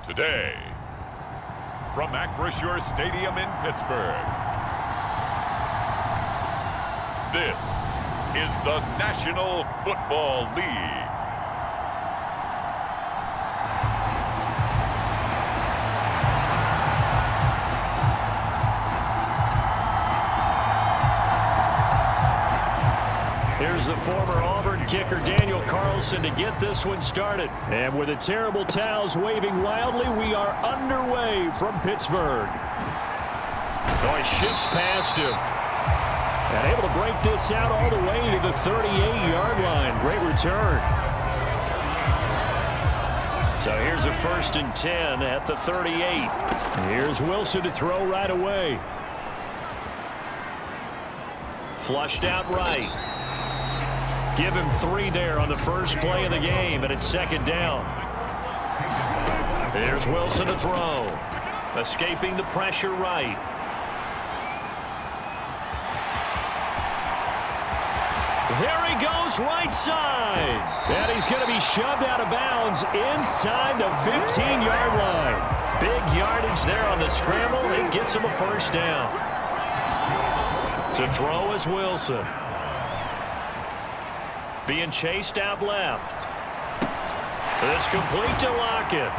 Today, from Acrisure Stadium in Pittsburgh, this is the National Football League. Here's the former Auburn kicker Daniel Carlson to get this one started. And with the terrible towels waving wildly, we are underway from Pittsburgh. Oh, he shifts past him. And able to break this out all the way to the 38-yard line. Great return. So here's a 1st and 10 at the 38. Here's Wilson to throw right away. Flushed out right. Give him 3 there on the first play of the game, and it's 2nd down. Here's Wilson to throw. Escaping the pressure right. There he goes, right side. And he's going to be shoved out of bounds inside the 15-yard line. Big yardage there on the scramble. It gets him a 1st down. To throw is Wilson. Being chased out left. This complete to Lockett.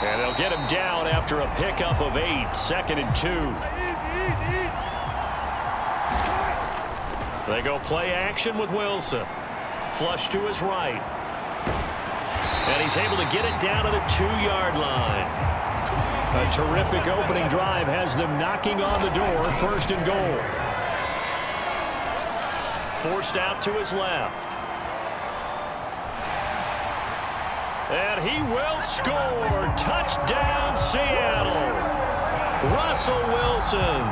And they'll get him down after a pickup of 8. 2nd and 2. They go play action with Wilson. Flush to his right. And he's able to get it down to the 2-yard line. A terrific opening drive has them knocking on the door. 1st and goal. Forced out to his left. And he will score. Touchdown, Seattle. Russell Wilson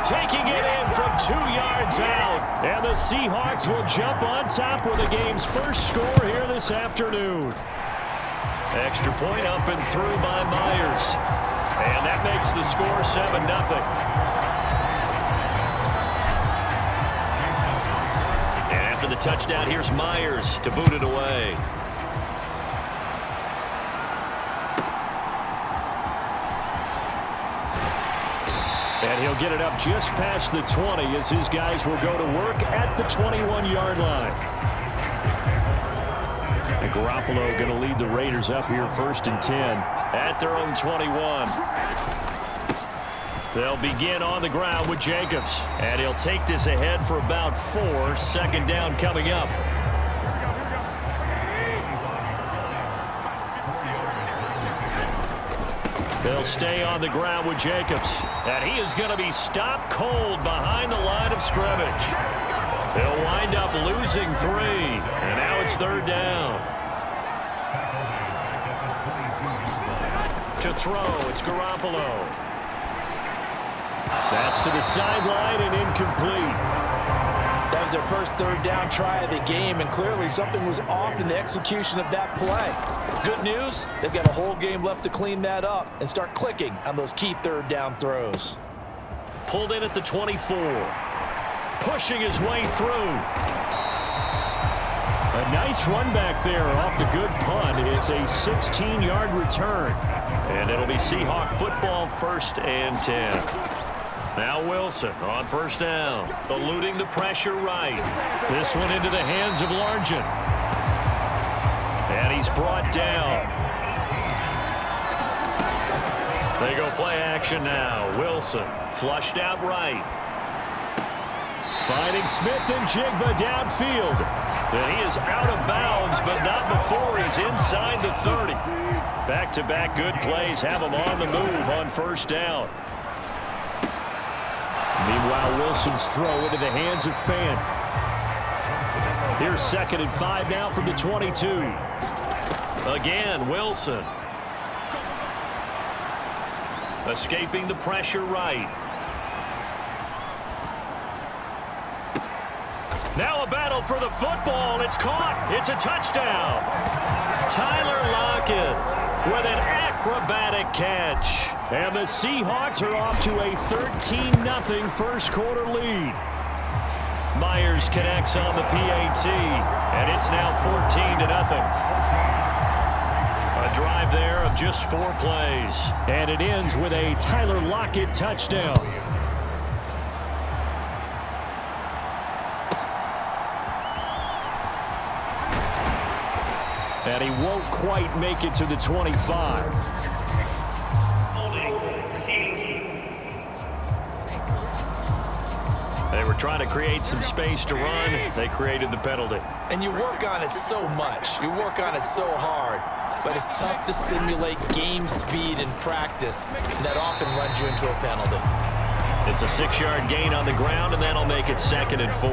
taking it in from 2 yards out. And the Seahawks will jump on top with the game's first score here this afternoon. Extra point up and through by Myers. And that makes the score 7-0. And after the touchdown, here's Myers to boot it away. And he'll get it up just past the 20 as his guys will go to work at the 21-yard line. And Garoppolo going to lead the Raiders up here 1st and 10 at their own 21. They'll begin on the ground with Jacobs. And he'll take this ahead for about 4. 2nd down coming up. They'll stay on the ground with Jacobs. And he is going to be stopped cold behind the line of scrimmage. They'll wind up losing 3. And now it's 3rd down. To throw, it's Garoppolo. That's to the sideline and incomplete. That was their first 3rd down try of the game, and clearly something was off in the execution of that play. Good news, they've got a whole game left to clean that up and start clicking on those key 3rd down throws. Pulled in at the 24. Pushing his way through. A nice run back there off the good punt. It's a 16-yard return. And it'll be Seahawk football 1st and 10. Now Wilson on 1st down. Eluding the pressure right. This one into the hands of Largent. And he's brought down. They go play action now. Wilson flushed out right. Finding Smith and Jigba downfield. And he is out of bounds, but not before he's inside the 30. Back-to-back good plays have him on the move on 1st down. Meanwhile, Wilson's throw into the hands of Fant. Here's 2nd and 5 now from the 22. Again, Wilson. Escaping the pressure right. Now a battle for the football. It's caught. It's a touchdown. Tyler Lockett with an acrobatic catch. And the Seahawks are off to a 13-0 first quarter lead. Myers connects on the PAT, and it's now 14-0. A A drive there of just 4 plays. And it ends with a Tyler Lockett touchdown. And he won't quite make it to the 25. They were trying to create some space to run. They created the penalty. And you work on it so much. You work on it so hard. But it's tough to simulate game speed in practice. And that often runs you into a penalty. It's a 6-yard gain on the ground, and that'll make it 2nd and 4.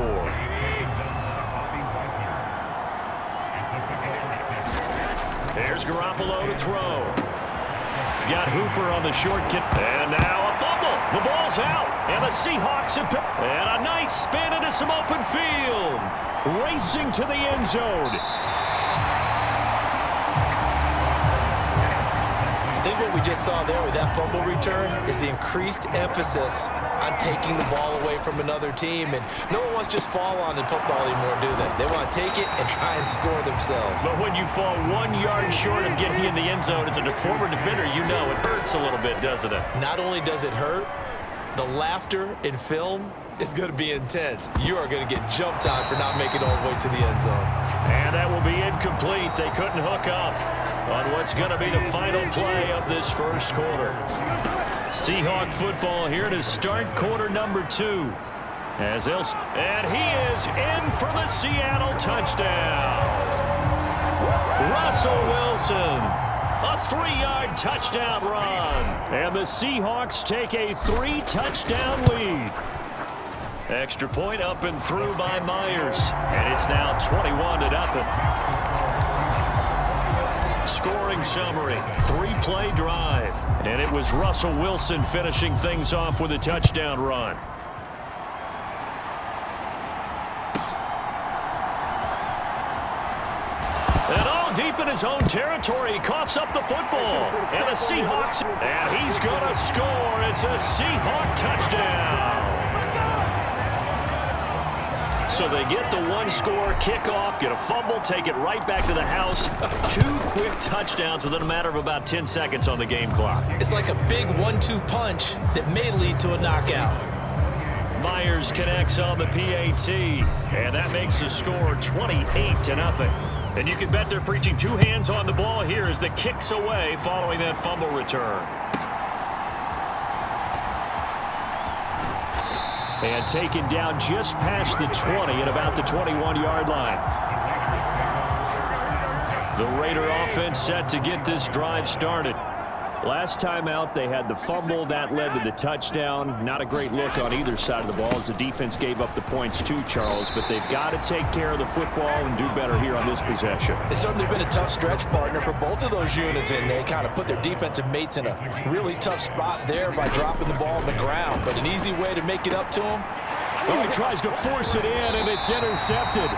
There's Garoppolo to throw. He's got Hooper on the short kick. And now a fumble. The ball's out. And the Seahawks have... And a nice spin into some open field. Racing to the end zone. I think what we just saw there with that fumble return is the increased emphasis on taking the ball away from another team. And no one wants to just fall on in football anymore, do they? They want to take it and try and score themselves. But when you fall 1 yard short of getting in the end zone as a former defender, you know it hurts a little bit, doesn't it? Not only does it hurt, the laughter in film is going to be intense. You are going to get jumped on for not making it all the way to the end zone. And that will be incomplete. They couldn't hook up on what's going to be the final play of this first quarter. Seahawk football here to start quarter number 2. And he is in for the Seattle touchdown. Russell Wilson, a 3-yard touchdown run. And the Seahawks take a 3-touchdown lead. Extra point up and through by Myers. And it's now 21-0. Scoring summary, 3-play drive. And it was Russell Wilson finishing things off with a touchdown run. And all deep in his own territory, he coughs up the football. And the Seahawks, and he's going to score. It's a Seahawk touchdown. So they get the 1-score kickoff, get a fumble, take it right back to the house. 2 quick touchdowns within a matter of about 10 seconds on the game clock. It's like a big 1-2 punch that may lead to a knockout. Myers connects on the PAT, and that makes the score 28-0. And you can bet they're preaching 2 hands on the ball here as the kick's away following that fumble return. And taken down just past the 20 at about the 21-yard line. The Raider offense set to get this drive started. Last time out, they had the fumble. That led to the touchdown. Not a great look on either side of the ball as the defense gave up the points too, Charles. But they've got to take care of the football and do better here on this possession. It's certainly been a tough stretch, partner, for both of those units, and they kind of put their defensive mates in a really tough spot there by dropping the ball on the ground. But an easy way to make it up to them. Oh, he tries to force it in, and it's intercepted.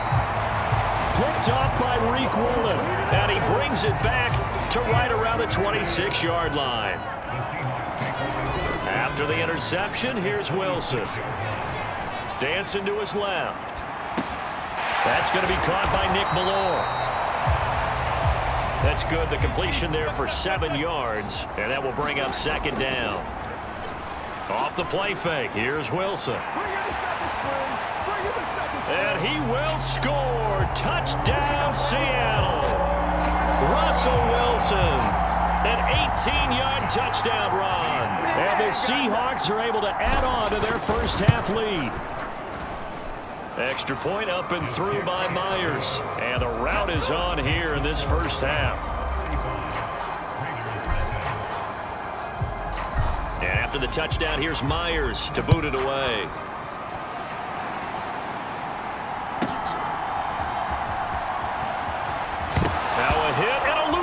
Picked off by Reek Woolen, and he brings it back to right around the 26-yard line. After the interception, here's Wilson. Dancing to his left. That's going to be caught by Nick Ballore. That's good. The completion there for 7 yards, and that will bring up 2nd down. Off the play fake, here's Wilson. And he will score. Touchdown, Seattle. Russell Wilson, an 18-yard touchdown run. And the Seahawks are able to add on to their first half lead. Extra point up and through by Myers. And the route is on here in this first half. And after the touchdown, here's Myers to boot it away.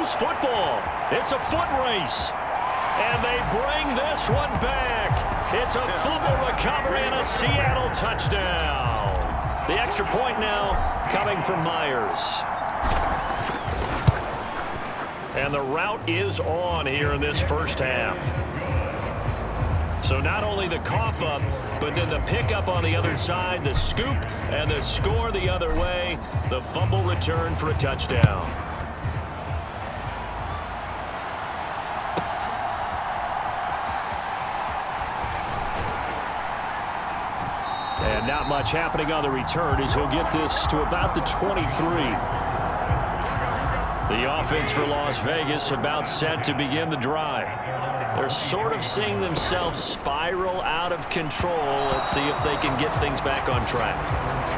Football. It's a foot race. And they bring this one back. It's a fumble recovery and a Seattle touchdown. The extra point now coming from Myers. And the route is on here in this first half. So not only the cough up, but then the pickup on the other side, the scoop, and the score the other way. The fumble return for a touchdown. And not much happening on the return as he'll get this to about the 23. The offense for Las Vegas about set to begin the drive. They're sort of seeing themselves spiral out of control. Let's see if they can get things back on track.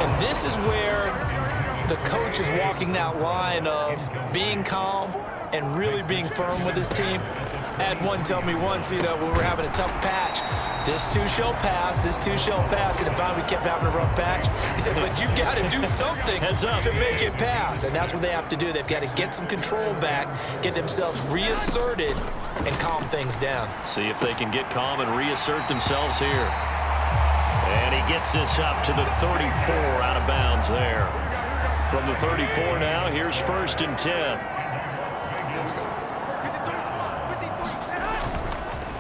And this is where the coach is walking that line of being calm and really being firm with his team. I had one tell me once, when we're having a tough patch, this too shall pass, this too shall pass, and finally we kept having a rough patch. He said, but you got to do something to make it pass, and that's what they have to do. They've got to get some control back, get themselves reasserted, and calm things down. See if they can get calm and reassert themselves here. And he gets this up to the 34, out of bounds there. From the 34 now, here's 1st and 10.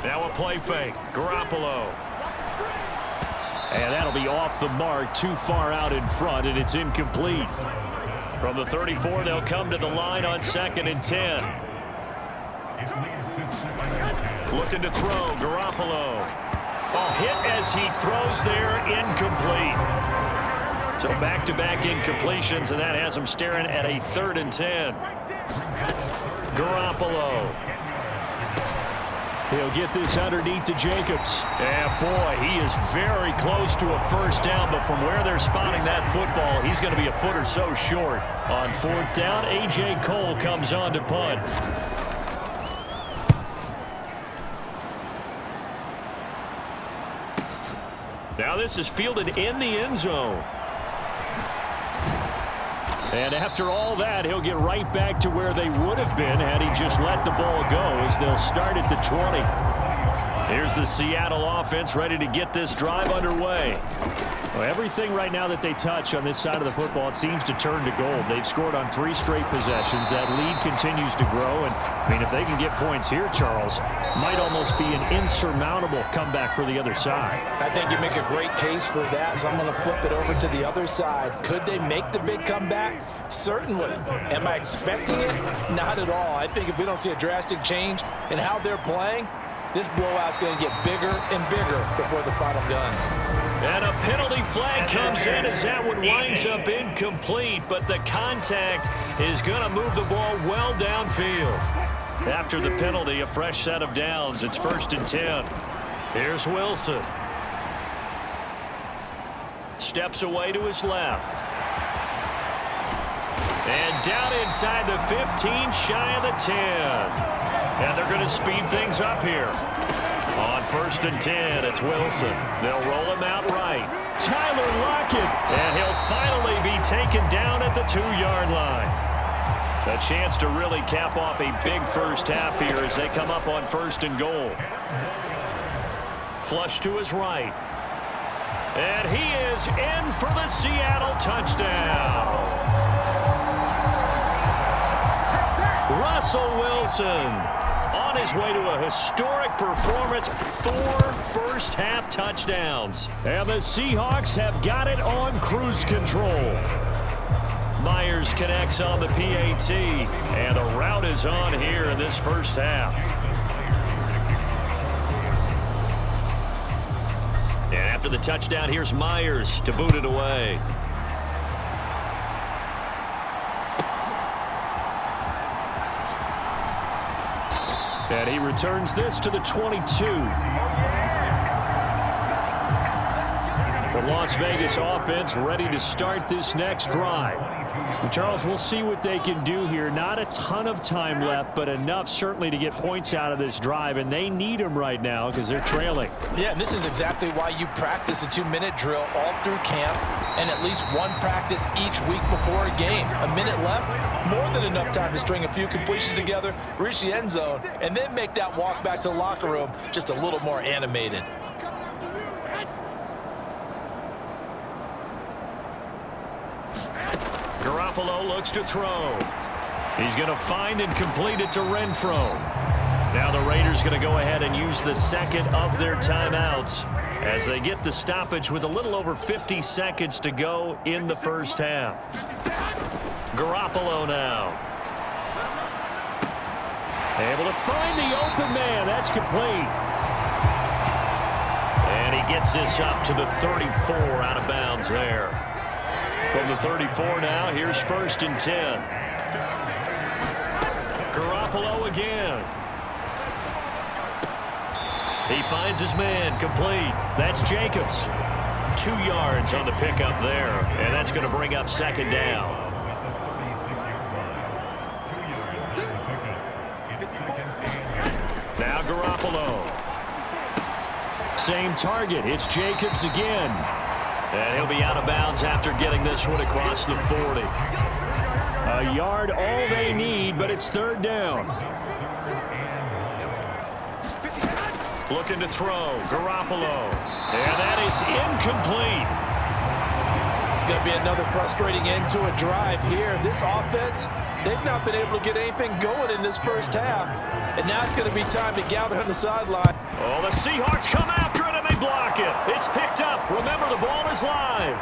Now a play fake. Garoppolo. And that'll be off the mark, too far out in front, and it's incomplete. From the 34, they'll come to the line on 2nd and 10. Looking to throw. Garoppolo. Oh, hit as he throws there, incomplete. So back-to-back incompletions, and that has him staring at a 3rd and 10. Garoppolo. He'll get this underneath to Jacobs. And boy, he is very close to a 1st down, but from where they're spotting that football, he's going to be a foot or so short. On 4th down, A.J. Cole comes on to punt. Now this is fielded in the end zone. And after all that, he'll get right back to where they would have been had he just let the ball go, as they'll start at the 20. Here's the Seattle offense ready to get this drive underway. Well, everything right now that they touch on this side of the football, it seems to turn to gold. They've scored on 3 straight possessions. That lead continues to grow. And, if they can get points here, Charles, might almost be an insurmountable comeback for the other side. I think you make a great case for that, so I'm going to flip it over to the other side. Could they make the big comeback? Certainly. Am I expecting it? Not at all. I think if we don't see a drastic change in how they're playing, this blowout's going to get bigger and bigger before the final gun. And a penalty flag comes in as that one winds up incomplete, but the contact is going to move the ball well downfield. After the penalty, a fresh set of downs. It's 1st and 10. Here's Wilson. Steps away to his left. And down inside the 15, shy of the 10. And they're going to speed things up here. On 1st and 10, it's Wilson. They'll roll him out right. Tyler Lockett. And he'll finally be taken down at the 2-yard line. A chance to really cap off a big first half here as they come up on 1st and goal. Flush to his right. And he is in for the Seattle touchdown. Russell Wilson on his way to a historic performance, 4 first-half touchdowns. And the Seahawks have got it on cruise control. Myers connects on the PAT, and the route is on here in this first half. And after the touchdown, here's Myers to boot it away. And he returns this to the 22. The Las Vegas offense ready to start this next drive. And Charles, we'll see what they can do here. Not a ton of time left, but enough certainly to get points out of this drive, and they need them right now because they're trailing. Yeah, and this is exactly why you practice a 2-minute drill all through camp and at least one practice each week before a game. A minute left, more than enough time to string a few completions together, reach the end zone, and then make that walk back to the locker room just a little more animated. Garoppolo looks to throw. He's going to find and complete it to Renfro. Now the Raiders going to go ahead and use the second of their timeouts as they get the stoppage with a little over 50 seconds to go in the first half. Garoppolo now. Able to find the open man. That's complete. And he gets gets this up to the 34 out of bounds there. From the 34 now, here's 1st and 10. Garoppolo again. He finds his man, complete. That's Jacobs. 2 yards on the pickup there, and that's going to bring up 2nd down. Now Garoppolo. Same target. It's Jacobs again. And he'll be out of bounds after getting this one across the 40. A yard all they need, but it's 3rd down. Looking to throw. Garoppolo. And that is incomplete. It's going to be another frustrating end to a drive here. This offense, they've not been able to get anything going in this first half. And now it's going to be time to gather on the sideline. Oh, the Seahawks come after it, and they block it. It's picked up. Remember, the ball is live.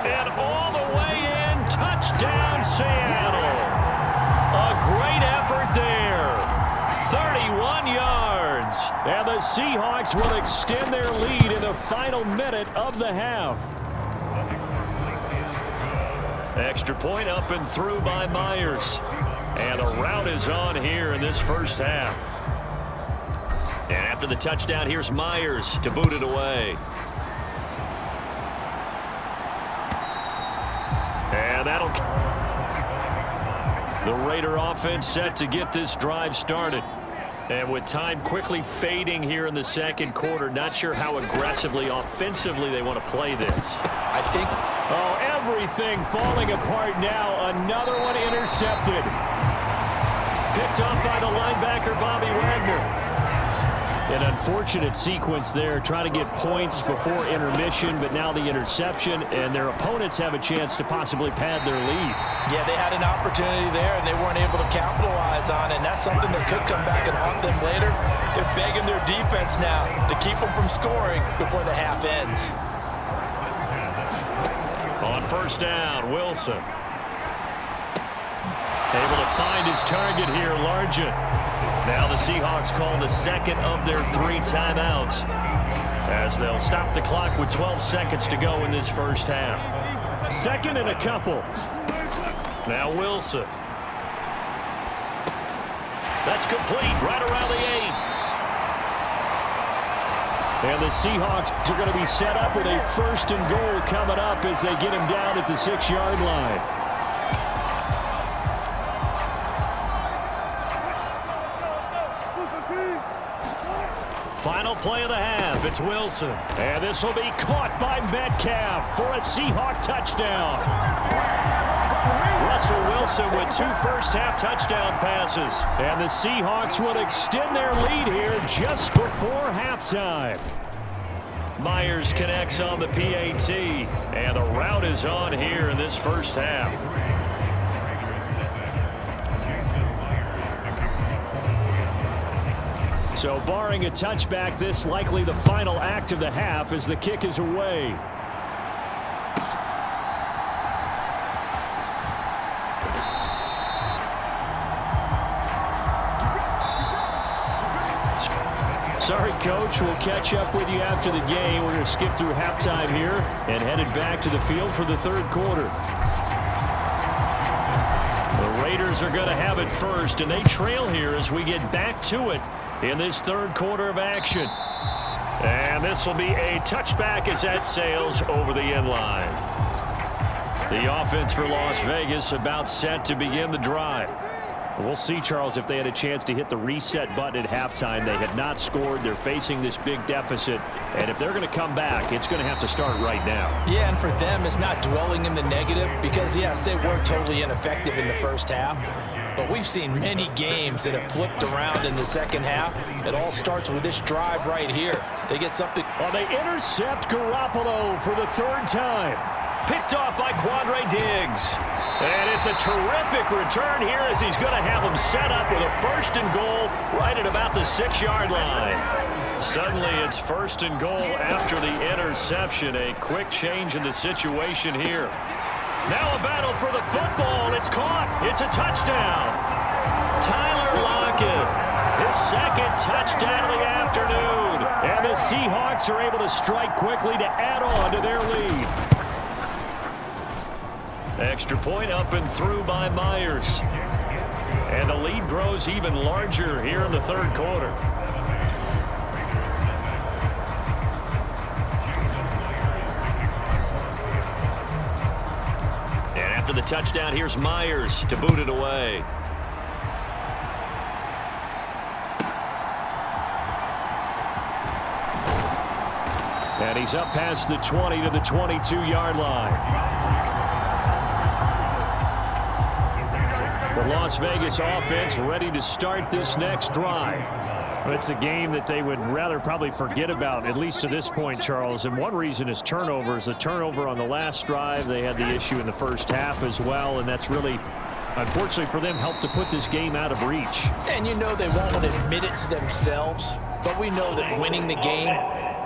And all the way in, touchdown, Seattle. A great effort there. 31 yards. And the Seahawks will extend their lead in the final minute of the half. Extra point up and through by Myers. And the route is on here in this first half. And after the touchdown, here's Myers to boot it away. And that'll... The Raider offense set to get this drive started. And with time quickly fading here in the second quarter, not sure how aggressively, offensively they want to play this. I think... Oh, everything falling apart now. Another one intercepted. Picked up by the linebacker, Bobby Wagner. An unfortunate sequence there, trying to get points before intermission, but now the interception, and their opponents have a chance to possibly pad their lead. Yeah, they had an opportunity there, and they weren't able to capitalize on it, and that's something that could come back and haunt them later. They're begging their defense now to keep them from scoring before the half ends. On 1st down, Wilson. Able to find his target here, Largent. Now the Seahawks call the 2nd of their 3 timeouts as they'll stop the clock with 12 seconds to go in this first half. 2nd and a couple. Now Wilson. That's complete right around the 8. And the Seahawks are going to be set up with a 1st and goal coming up as they get him down at the 6-yard line. Final play of the half. It's Wilson. And this will be caught by Metcalf for a Seahawk touchdown. Russell Wilson with 2 first-half touchdown passes. And the Seahawks will extend their lead here just before halftime. Myers connects on the PAT. And the route is on here in this first half. So barring a touchback, this likely the final act of the half as the kick is away. Sorry, Coach. We'll catch up with you after the game. We're going to skip through halftime here and headed back to the field for the 3rd quarter. The Raiders are going to have it first, and they trail here as we get back to it in this 3rd quarter of action. And this will be a touchback as that sails over the end line. The offense for Las Vegas about set to begin the drive. We'll see, Charles, if they had a chance to hit the reset button at halftime. They had not scored. They're facing this big deficit. And if they're going to come back, it's going to have to start right now. Yeah, and for them, it's not dwelling in the negative because, yes, they were totally ineffective in the first half. But we've seen many games that have flipped around in the second half. It all starts with this drive right here. They get something. Well, they intercept Garoppolo for the 3rd time. Picked off by Quandre Diggs. And it's a terrific return here as he's going to have them set up with a 1st and goal right at about the 6-yard line. Suddenly it's 1st and goal after the interception. A quick change in the situation here. Now a battle for the football. It's caught. It's a touchdown. Tyler Lockett his second touchdown of the afternoon. And the Seahawks are able to strike quickly to add on to their lead. Extra point up and through by Myers. And the lead grows even larger here in the third quarter. And after the touchdown, here's Myers to boot it away. And he's up past the 20 to the 22-yard line. The Las Vegas offense ready to start this next drive. Well, it's a game that they would rather probably forget about, at least to this point, Charles. And one reason is turnovers. A turnover on the last drive. They had the issue in the first half as well, and that's really, unfortunately for them, helped to put this game out of reach. And you know they won't admit it to themselves, but we know that winning the game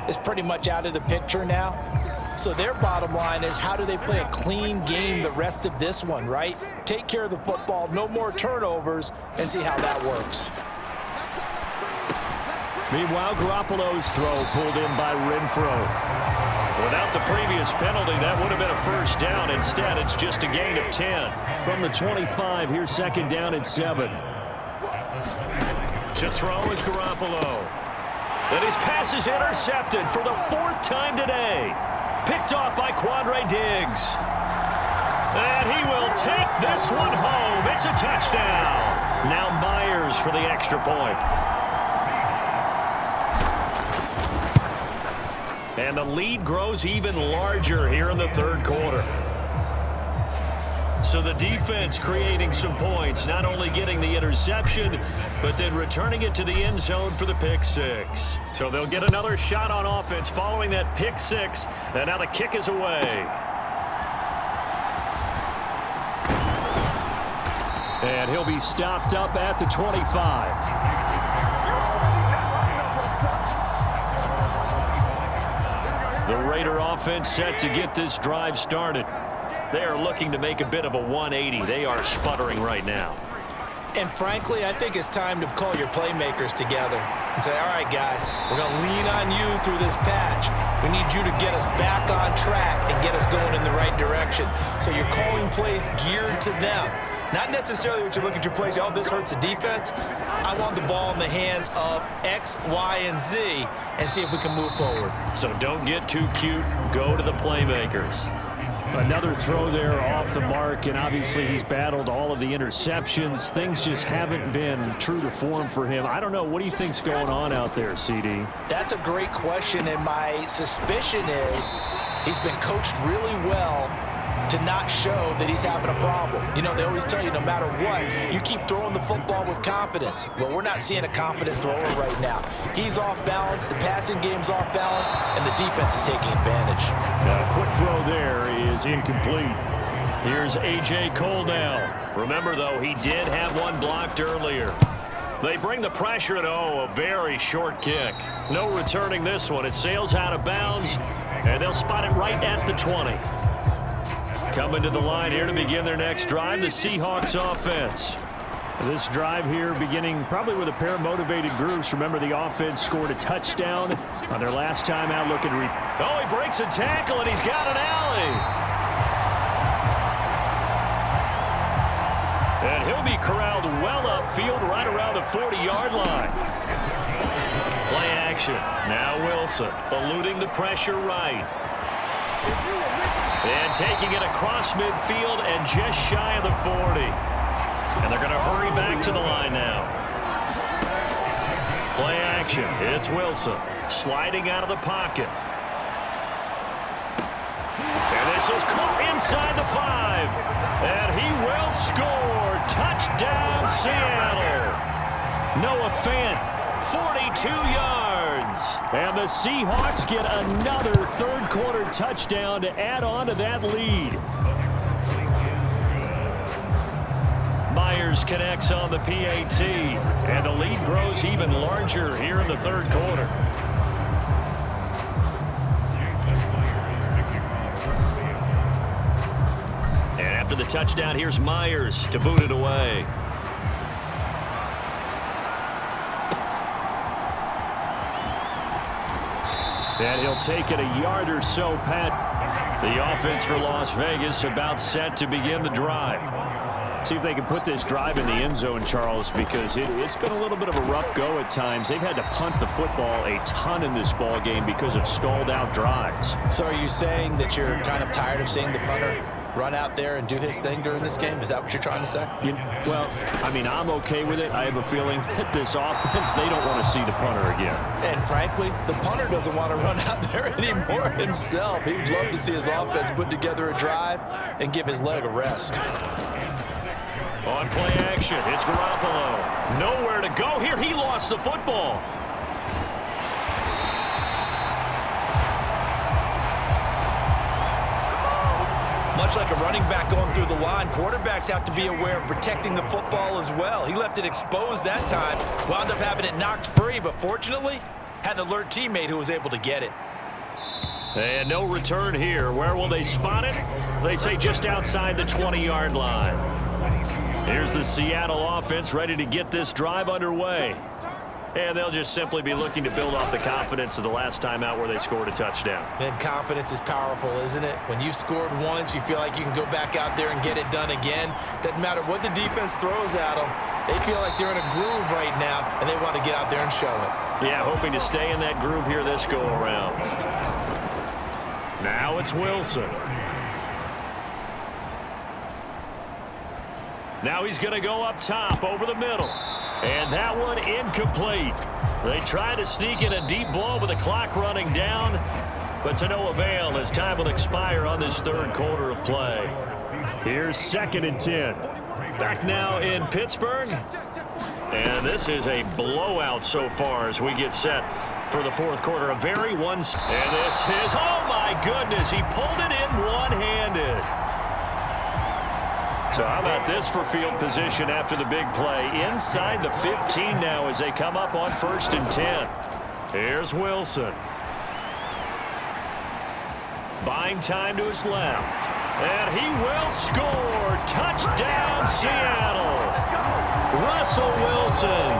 is pretty much out of the picture now. So their bottom line is, how do they play a clean game the rest of this one, right? Take care of the football, no more turnovers, and see how that works. Meanwhile, Garoppolo's throw pulled in by Renfro. Without the previous penalty, that would have been a first down. Instead, it's just a gain of 10. From the 25, here's second down and 7. To throw is Garoppolo. And his pass is intercepted for the fourth time today. Picked off by Quandre Diggs. And he will take this one home. It's a touchdown. Now Myers for the extra point. And the lead grows even larger here in the third quarter. So the defense creating some points, not only getting the interception, but then returning it to the end zone for the pick six. So they'll get another shot on offense following that pick six, and now the kick is away. And he'll be stopped up at the 25. The Raider offense set to get this drive started. They are looking to make a bit of a 180. They are sputtering right now. And frankly, I think it's time to call your playmakers together and say, all right, guys, we're going to lean on you through this patch. We need you to get us back on track and get us going in the right direction. So you're calling plays geared to them. Not necessarily what you look at your plays, oh, this hurts the defense. I want the ball in the hands of X, Y, and Z and see if we can move forward. So don't get too cute. Go to the playmakers. Another throw there off the mark, and obviously he's battled all of the interceptions. Things just haven't been true to form for him. I don't know. What do you think's going on out there, CD? That's a great question, and my suspicion is he's been coached really well to not show that he's having a problem. You know, they always tell you no matter what, you keep throwing the football with confidence. Well, we're not seeing a confident thrower right now. He's off balance, the passing game's off balance, and the defense is taking advantage. A quick throw there is incomplete. Here's A.J. Cole now. Remember, though, he did have one blocked earlier. They bring the pressure at, a very short kick. No returning this one. It sails out of bounds, and they'll spot it right at the 20. Coming to the line here to begin their next drive, the Seahawks offense. This drive here beginning probably with a pair of motivated groups. Remember, the offense scored a touchdown on their last time out looking. He breaks a tackle, and he's got an alley. And he'll be corralled well upfield right around the 40-yard line. Play action. Now Wilson eluding the pressure right. And taking it across midfield and just shy of the 40. And they're going to hurry back to the line now. Play action. It's Wilson sliding out of the pocket. And this is caught inside the 5. And he will score. Touchdown, Seattle. Noah Fant, 42 yards. And the Seahawks get another third-quarter touchdown to add on to that lead. Myers connects on the PAT, and the lead grows even larger here in the third quarter. And after the touchdown, here's Myers to boot it away. And he'll take it a yard or so, Pat. The offense for Las Vegas about set to begin the drive. See if they can put this drive in the end zone, Charles, because it's been a little bit of a rough go at times. They've had to punt the football a ton in this ball game because of stalled-out drives. So are you saying that you're kind of tired of seeing the punter run out there and do his thing during this game? Is that what you're trying to say? Well, I mean, I'm okay with it. I have a feeling that this offense, they don't want to see the punter again. And frankly, the punter doesn't want to run out there anymore himself. He'd love to see his offense put together a drive and give his leg a rest. On play action, it's Garoppolo. Nowhere to go here. He lost the football. Much like a running back going through the line, quarterbacks have to be aware of protecting the football as well. He left it exposed that time, wound up having it knocked free, but fortunately, had an alert teammate who was able to get it. And no return here. Where will they spot it? They say just outside the 20-yard line. Here's the Seattle offense ready to get this drive underway. And they'll just simply be looking to build off the confidence of the last time out where they scored a touchdown. And confidence is powerful, isn't it? When you've scored once, you feel like you can go back out there and get it done again. Doesn't matter what the defense throws at them. They feel like they're in a groove right now, and they want to get out there and show it. Yeah, hoping to stay in that groove here this go-around. Now it's Wilson. Now he's going to go up top over the middle. And that one incomplete. They try to sneak in a deep ball with the clock running down, but to no avail as time will expire on this third quarter of play. Here's 2nd and 10. Back now in Pittsburgh. And this is a blowout so far as we get set for the fourth quarter. A very and this is, oh my goodness, he pulled it in one-handed. So how about this for field position after the big play? Inside the 15 now as they come up on 1st and 10. Here's Wilson. Buying time to his left. And he will score. Touchdown, Seattle. Russell Wilson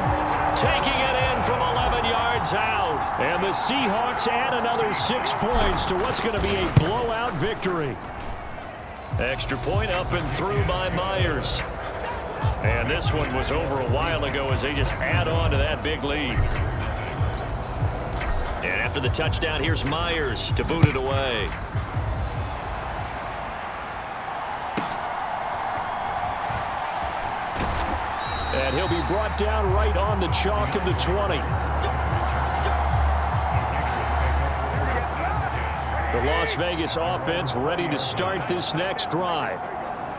taking it in from 11 yards out. And the Seahawks add another 6 points to what's going to be a blowout victory. Extra point up and through by Myers. And this one was over a while ago as they just add on to that big lead. And after the touchdown, here's Myers to boot it away. And he'll be brought down right on the chalk of the 20. The Las Vegas offense ready to start this next drive.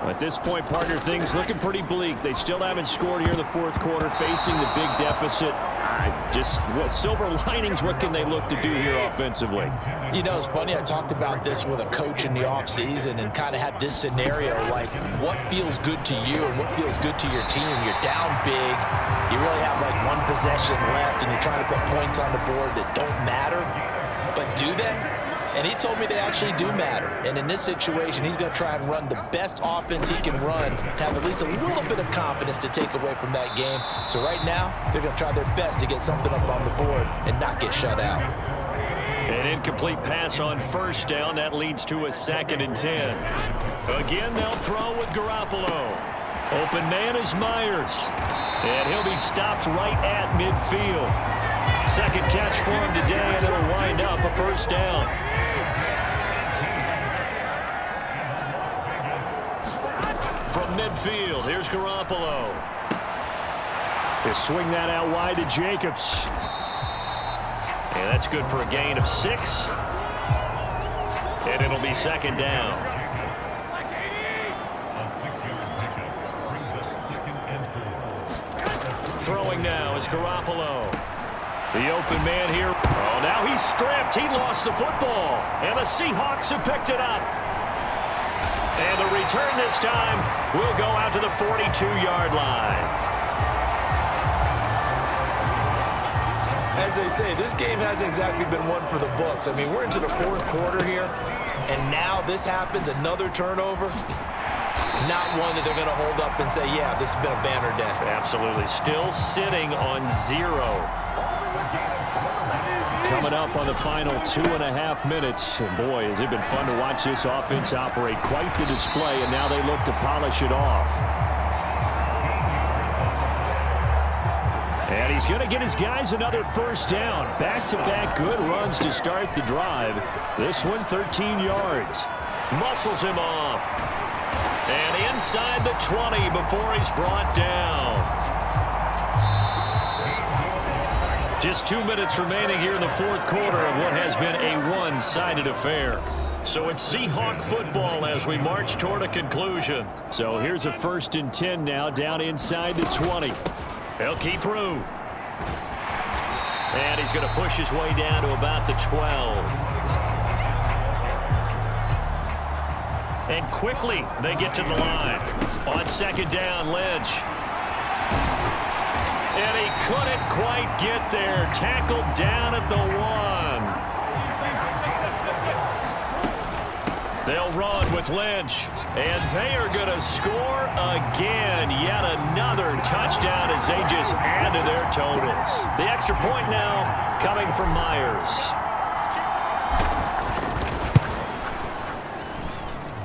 At this point, partner, things looking pretty bleak. They still haven't scored here in the fourth quarter, facing the big deficit. Just what silver linings, what can they look to do here offensively? You know, it's funny. I talked about this with a coach in the offseason and kind of had this scenario like what feels good to you and what feels good to your team. You're down big. You really have like one possession left, and you're trying to put points on the board that don't matter. But do they? And he told me they actually do matter. And in this situation, he's going to try and run the best offense he can run, have at least a little bit of confidence to take away from that game. So right now, they're going to try their best to get something up on the board and not get shut out. An incomplete pass on 1st down. That leads to a 2nd and 10. Again, they'll throw with Garoppolo. Open man is Myers. And he'll be stopped right at midfield. Second catch for him today, and it'll wind up a 1st down. From midfield, here's Garoppolo. They swing that out wide to Jacobs. And that's good for a gain of 6. And it'll be 2nd down. Throwing now is Garoppolo. The open man here. Oh, now he's stripped. He lost the football. And the Seahawks have picked it up. And the return this time will go out to the 42-yard line. As they say, this game hasn't exactly been one for the books. I mean, we're into the fourth quarter here, and now this happens, another turnover. Not one that they're going to hold up and say, yeah, this has been a banner day. Absolutely. Still sitting on 0. Coming up on the final 2.5 minutes. And boy, has it been fun to watch this offense operate. Quite the display, and now they look to polish it off. And he's going to get his guys another first down. Back-to-back good runs to start the drive. This one 13 yards. Muscles him off. And inside the 20 before he's brought down. Just 2 minutes remaining here in the fourth quarter of what has been a one-sided affair. So it's Seahawk football as we march toward a conclusion. So here's a 1st and 10 now down inside the 20. He'll keep through. And he's going to push his way down to about the 12. And quickly they get to the line. On 2nd down, Lynch. And he couldn't quite get there. Tackled down at the 1. They'll run with Lynch. And they are going to score again. Yet another touchdown as they just add to their totals. The extra point now coming from Myers.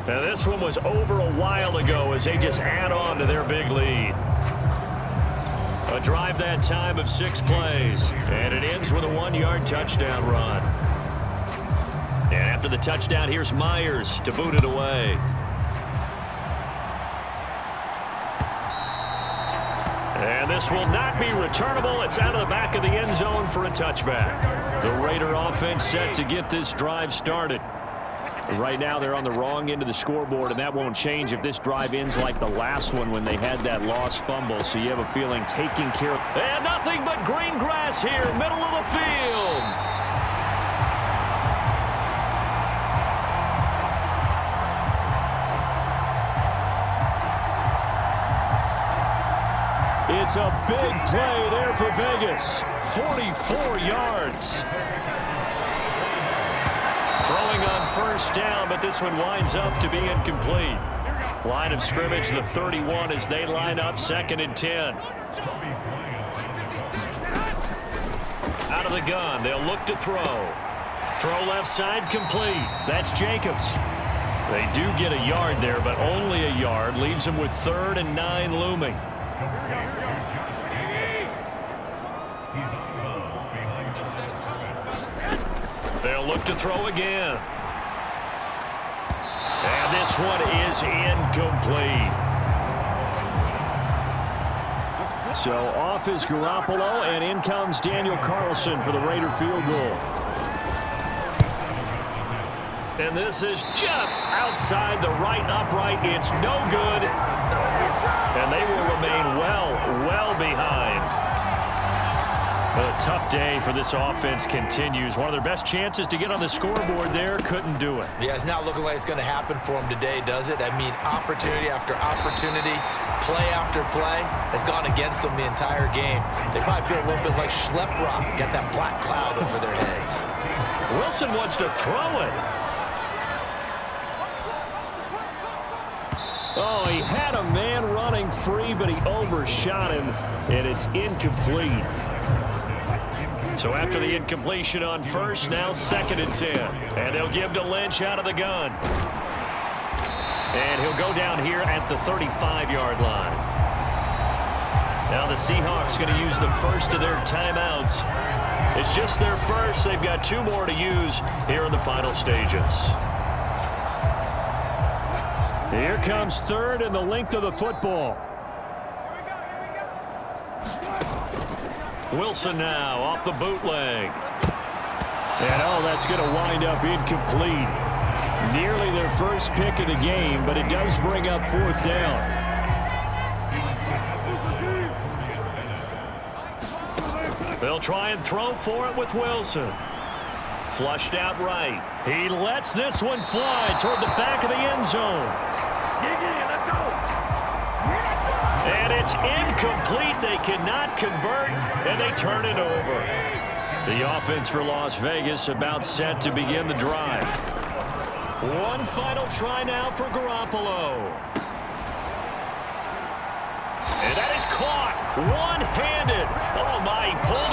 Now this one was over a while ago as they just add on to their big lead. A drive that time of 6 plays. And it ends with a 1-yard touchdown run. And after the touchdown, here's Myers to boot it away. And this will not be returnable. It's out of the back of the end zone for a touchback. The Raider offense set to get this drive started. Right now they're on the wrong end of the scoreboard, and that won't change if this drive ends like the last one when they had that lost fumble. So you have a feeling taking care of... And nothing but green grass here, middle of the field. It's a big play there for Vegas. 44 yards. Throwing on 1st down, but this one winds up to be incomplete. Line of scrimmage, the 31 as they line up 2nd and 10. Out of the gun, they'll look to throw. Throw left side complete. That's Jacobs. They do get a yard there, but only a yard. Leaves them with 3rd and 9 looming. They'll look to throw again. And this one is incomplete. So off is Garoppolo, and in comes Daniel Carlson for the Raider field goal. And this is just outside the right upright. It's no good. And they will remain well behind. A tough day for this offense continues. One of their best chances to get on the scoreboard there, couldn't do it. Yeah, it's not looking like it's going to happen for them today, does it? I mean, opportunity after opportunity, play after play has gone against them the entire game. They probably feel a little bit like Schlep Rock, got that black cloud over their heads. Wilson wants to throw it. Oh, he had a man running free, but he overshot him, and it's incomplete. So after the incompletion on 1st, now 2nd and 10. And they'll give to Lynch out of the gun. And he'll go down here at the 35-yard line. Now the Seahawks going to use the first of their timeouts. It's just their first. They've got 2 more to use here in the final stages. Here comes 3rd and the length of the football. Wilson now off the bootleg. And oh, that's going to wind up incomplete. Nearly their first pick of the game, but it does bring up 4th down. They'll try and throw for it with Wilson. Flushed out right. He lets this one fly toward the back of the end zone. And it's incomplete. They cannot convert, and they turn it over. The offense for Las Vegas about set to begin the drive. One final try now for Garoppolo. And that is caught one-handed. Oh, my, he pulled